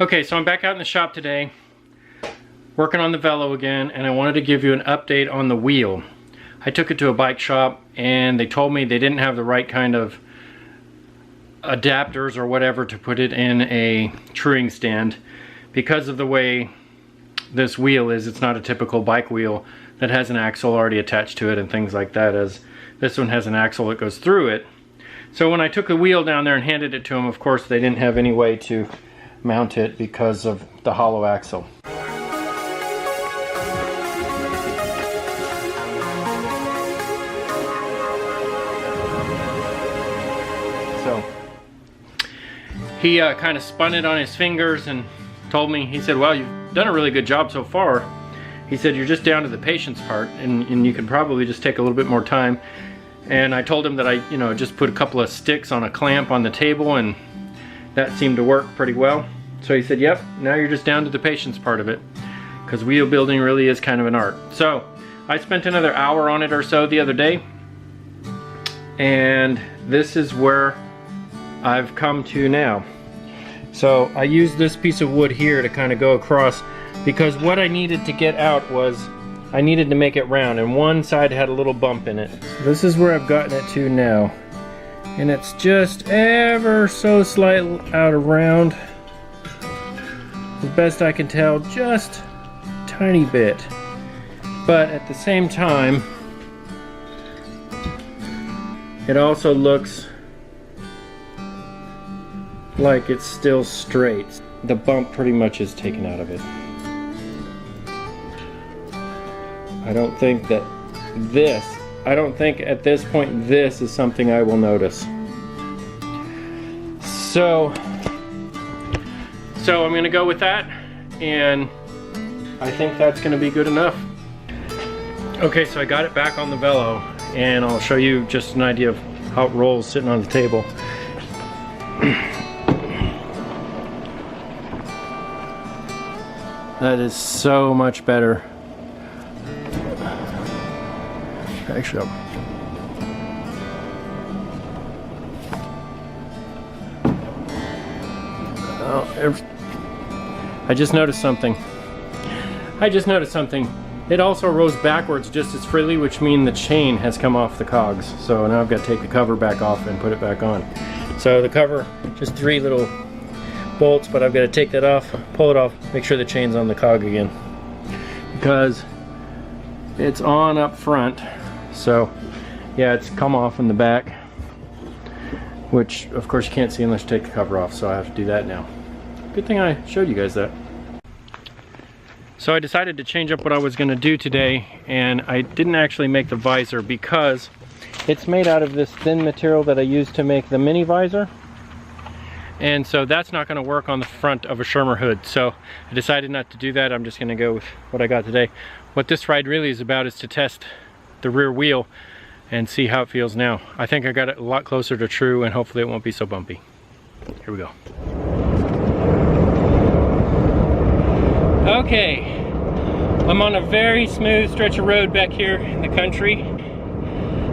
Okay, so I'm back out in the shop today, working on the Velo again, and I wanted to give you an update on the wheel. I took it to a bike shop and they told me they didn't have the right kind of adapters or whatever to put it in a truing stand. Because of the way this wheel is, it's not a typical bike wheel that has an axle already attached to it and things like that, as this one has an axle that goes through it. So when I took the wheel down there and handed it to them, of course they didn't have any way to mount it because of the hollow axle. So he kind of spun it on his fingers and told me, he said, well, you've done a really good job so far. He said, you're just down to the patience part, and you can probably just take a little bit more time. And I told him that I, just put a couple of sticks on a clamp on the table, and that seemed to work pretty well. So he said, yep, now you're just down to the patience part of it, because wheel building really is kind of an art. So I spent another hour on it or so the other day, and this is where I've come to now. So I used this piece of wood here to kind of go across, because what I needed to get out was I needed to make it round, and one side had a little bump in it. So this is where I've gotten it to now, and it's just ever so slightly out of round. As best I can tell, just a tiny bit. But at the same time, it also looks like it's still straight. The bump pretty much is taken out of it. I don't think at this point this is something I will notice. So I'm gonna go with that, and I think that's gonna be good enough. Okay, so I got it back on the Velo, and I'll show you just an idea of how it rolls sitting on the table. That is so much better. Actually, I just noticed something. It also rolls backwards just as freely, which means the chain has come off the cogs. So now I've got to take the cover back off and put it back on. So the cover, just 3 little bolts, but I've got to take that off, pull it off, make sure the chain's on the cog again, because it's on up front. So yeah, it's come off in the back, which of course you can't see unless you take the cover off, so I have to do that now. Good thing I showed you guys that. So I decided to change up what I was going to do today, and I didn't actually make the visor because it's made out of this thin material that I used to make the mini visor, and so that's not going to work on the front of a Shermer hood. So I decided not to do that. I'm just going to go with what I got today. What this ride really is about is to test the rear wheel and see how it feels now. I think I got it a lot closer to true, and hopefully it won't be so bumpy. Here we go. Okay, I'm on a very smooth stretch of road back here in the country.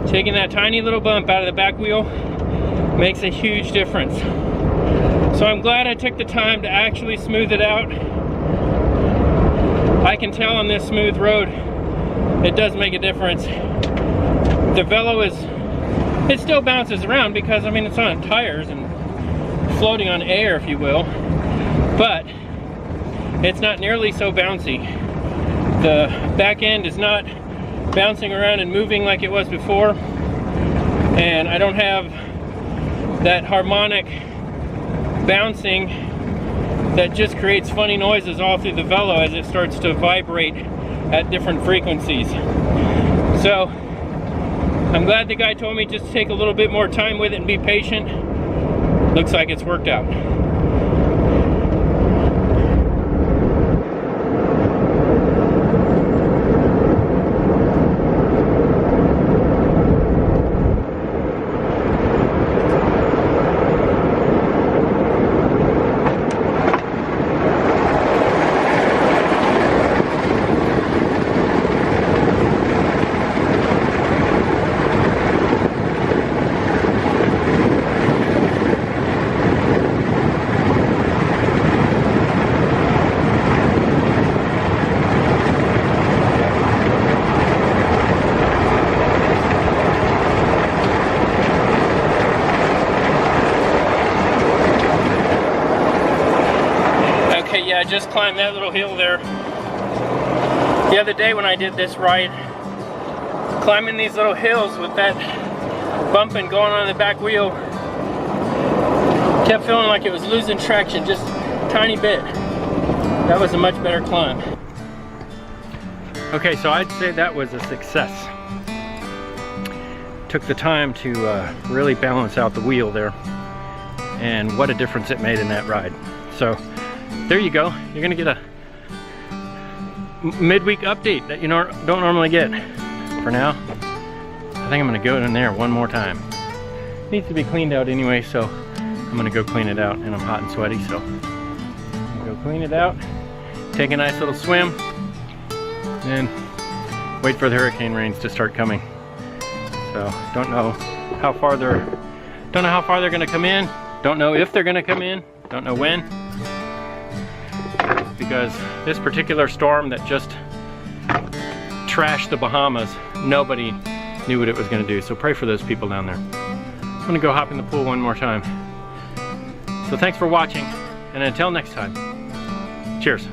Taking that tiny little bump out of the back wheel makes a huge difference. So I'm glad I took the time to actually smooth it out. I can tell on this smooth road, it does make a difference. The Velo it still bounces around because, I mean, it's on tires and floating on air, if you will, but it's not nearly so bouncy. The back end is not bouncing around and moving like it was before, and I don't have that harmonic bouncing that just creates funny noises all through the Velo as it starts to vibrate at different frequencies. So I'm glad the guy told me just to take a little bit more time with it and be patient. Looks like it's worked out. I just climbed that little hill there the other day when I did this ride. Climbing these little hills with that bumping going on the back wheel. Kept feeling like it was losing traction just a tiny bit. That was a much better climb. Okay, so I'd say that was a success. Took the time to really balance out the wheel there, and what a difference it made in that ride. So there you go. You're gonna get a midweek update that you don't normally get. For now, I think I'm gonna go in there one more time. It needs to be cleaned out anyway, so I'm gonna go clean it out, and I'm hot and sweaty, so I'm gonna go clean it out, take a nice little swim, and wait for the hurricane rains to start coming. So don't know how far they're gonna come in. Don't know if they're gonna come in. Don't know when. Because this particular storm that just trashed the Bahamas, nobody knew what it was gonna do. So pray for those people down there. I'm gonna go hop in the pool one more time. So thanks for watching, and until next time, cheers.